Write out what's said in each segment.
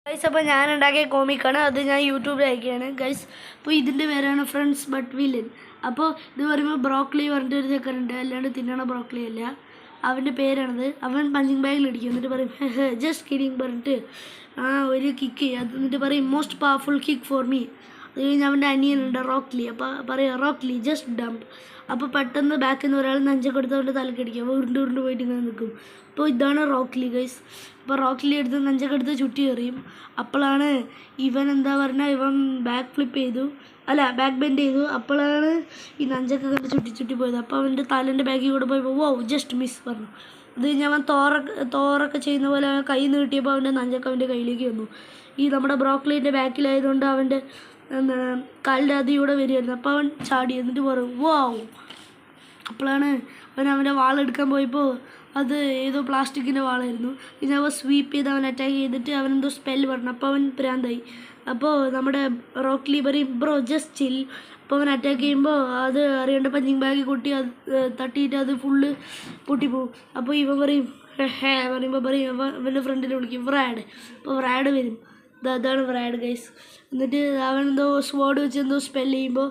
Guys, അപ്പോൾ ഞാൻ ഉണ്ടാക്കിയ കോമിക്കാണ്. അത് ഞാൻ യൂട്യൂബിൽ അയക്കുകയാണ് ഗൈസ്. അപ്പോൾ ഇതിൻ്റെ പേരാണ് ഫ്രണ്ട്സ് ബട്ട് വില്ലൻ. അപ്പോൾ ഇത് പറയുമ്പോൾ ബ്രോക്കലി പറഞ്ഞിട്ട് ഒരു ചെക്കനുണ്ട്, അല്ലാണ്ട് തിന്നണ ബ്രോക്കലി അല്ല, അവൻ്റെ പേരാണത്. അവൻ പഞ്ചിങ് ബാഗിൽ അടിക്കും, എന്നിട്ട് പറയും ജസ്റ്റ് കിഡിങ് പറഞ്ഞിട്ട് ഒരു കിക്ക് ചെയ്യും. അത് എന്നിട്ട് പറയും most powerful kick for me. അത് കഴിഞ്ഞ് അവൻ്റെ അനിയനുണ്ട് റോക്ലി. അപ്പോൾ പറയാം റോക്ലി ജസ്റ്റ് ഡംപ്. അപ്പോൾ പെട്ടെന്ന് ബാക്കിൽ നിന്ന് ഒരാൾ നെഞ്ചൊക്കെ എടുത്ത് അവൻ്റെ തലക്കടിക്കും. അപ്പോൾ ഉരുണ്ട് പോയിട്ട് ഇങ്ങനെ നിൽക്കും. അപ്പോൾ ഇതാണ് റോക്ലി ഗൈസ്. അപ്പോൾ റോക്ലി എടുത്ത് നെഞ്ചൊക്കെ എടുത്ത് ചുറ്റി എറിയും. അപ്പോഴാണ് ഇവൻ എന്താ പറഞ്ഞാൽ ഇവൻ ബാക്ക് ബെൻഡ് ചെയ്തു. അപ്പോഴാണ് ഈ നെഞ്ചൊക്കെ കണ്ട് ചുറ്റി പോയത്. അപ്പോൾ അവൻ്റെ തലേൻ്റെ ബാക്കിൽ കൂടെ പോയപ്പോൾ വോ ജസ്റ്റ് മിസ് പറഞ്ഞു. അത് കഴിഞ്ഞ് അവൻ തോറൊക്കെ ചെയ്യുന്ന പോലെ അവൻ കൈ നീട്ടിയപ്പോൾ അവൻ്റെ നെഞ്ചൊക്കെ അവൻ്റെ കയ്യിലേക്ക് വന്നു. ഈ നമ്മുടെ ബ്രോക്കലീൻ്റെ ബാക്കിലായതുകൊണ്ട് അവൻ്റെ കാലിൻ്റെ അതിലൂടെ വരികയായിരുന്നു. അപ്പോൾ അവൻ ചാടി, എന്നിട്ട് പറയും വാവ്. അപ്പോഴാണ് അവൻ്റെ വാളെടുക്കാൻ പോയപ്പോൾ അത് ഏതോ പ്ലാസ്റ്റിക്കിൻ്റെ വാളായിരുന്നു. പിന്നെ അവൻ സ്വീപ്പ് ചെയ്ത് അവൻ അറ്റാക്ക് ചെയ്തിട്ട് അവനെന്തോ സ്പെല്ല് പറഞ്ഞു. അപ്പോൾ അവൻ ഭ്രാന്തായി. അപ്പോൾ നമ്മുടെ റോക്ലി പറയും ബ്രോ ജസ്റ്റ് ചിൽ. അപ്പോൾ അവൻ അറ്റാക്ക് ചെയ്യുമ്പോൾ അത് അറിയേണ്ട പഞ്ചിങ് ബാഗിൽ കൊട്ടി അത് തട്ടിയിട്ട് അത് ഫുള്ള് പൊട്ടിപ്പോവും. അപ്പോൾ ഇവൻ പറയും പറയുമ്പോൾ പറയും അവൻ്റെ ഫ്രണ്ടിനെ വിളിക്കും വ്രാഡ്. അപ്പോൾ വ്രാഡ് വരും. അതാണ് വ്രാഡ് ഗൈസ്. എന്നിട്ട് അവൻ എന്തോ സ്വേർഡ് വെച്ച് എന്തോ സ്പെല്ല് ചെയ്യുമ്പോൾ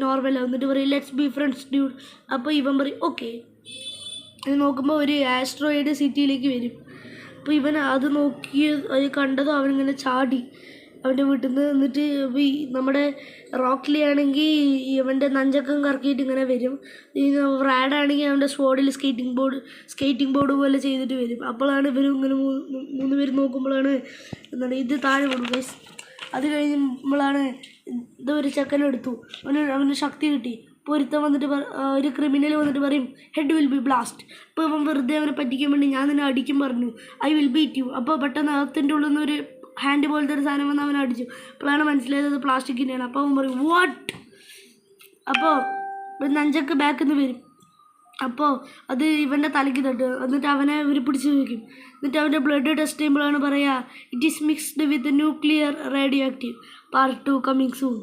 നോർമലാവും. എന്നിട്ട് പറയും ലെറ്റ്സ് ബി ഫ്രണ്ട്സ് ഡ്യൂഡ്. അപ്പോൾ ഇവൻ പറയും ഓക്കെ. അത് നോക്കുമ്പോൾ ഒരു ആസ്ട്രോയിഡ് സിറ്റിയിലേക്ക് വരും. അപ്പോൾ ഇവൻ അത് അത് കണ്ടതും അവനിങ്ങനെ ചാടി അവൻ്റെ വീട്ടിൽ നിന്ന്. എന്നിട്ട് ഈ നമ്മുടെ റോക്ലി ആണെങ്കിൽ ഇവൻ്റെ നഞ്ചക്കം കറക്കിയിട്ട് ഇങ്ങനെ വരും. ഈ വ്രാഡാണെങ്കിൽ അവൻ്റെ സ്പോഡിൽ സ്കേറ്റിംഗ് ബോർഡ് പോലെ ചെയ്തിട്ട് വരും. അപ്പോഴാണ് ഇവരും ഇങ്ങനെ മൂന്ന് പേര് നോക്കുമ്പോഴാണ് ഇത് താഴെ വീണു ഗൈസ്. അത് കഴിയുമ്പോഴാണ് ഇതൊരു ചെക്കനെടുത്തു, അവന് ശക്തി കിട്ടി. ഇപ്പോൾ ഒരുത്തൻ വന്നിട്ട് ഒരു ക്രിമിനൽ വന്നിട്ട് പറയും ഹെഡ് വിൽ ബി ബ്ലാസ്റ്റ്. അപ്പോൾ അവൻ വെറുതെ അവനെ പറ്റിക്കാൻ വേണ്ടി ഞാൻ നിന്നെ അടിക്കും പറഞ്ഞു, ഐ വിൽ ബീറ്റ് യു. അപ്പോൾ പെട്ടെന്ന് അകത്തിൻ്റെ ഉള്ളിൽ നിന്ന് ഒരു ഹാൻഡ് പോലത്തെ ഒരു സാധനം വന്ന് അവൻ അടിച്ചു. അപ്പോഴാണ് മനസ്സിലായത് പ്ലാസ്റ്റിക്കിൻ്റെയാണ്. അപ്പോൾ അവൻ പറയും വാട്ട്. അപ്പോൾ നഞ്ചക്ക് ബാക്കിൽ നിന്ന് വരും. അപ്പോൾ അത് ഇവൻ്റെ തലയ്ക്ക് തട്ടും. എന്നിട്ട് അവനെ ഇവർ പിടിച്ച് വയ്ക്കും. എന്നിട്ട് അവൻ്റെ ബ്ലഡ് ടെസ്റ്റ് ചെയ്യുമ്പോഴാണ് പറയുക it is mixed with nuclear radio active part 2 coming soon.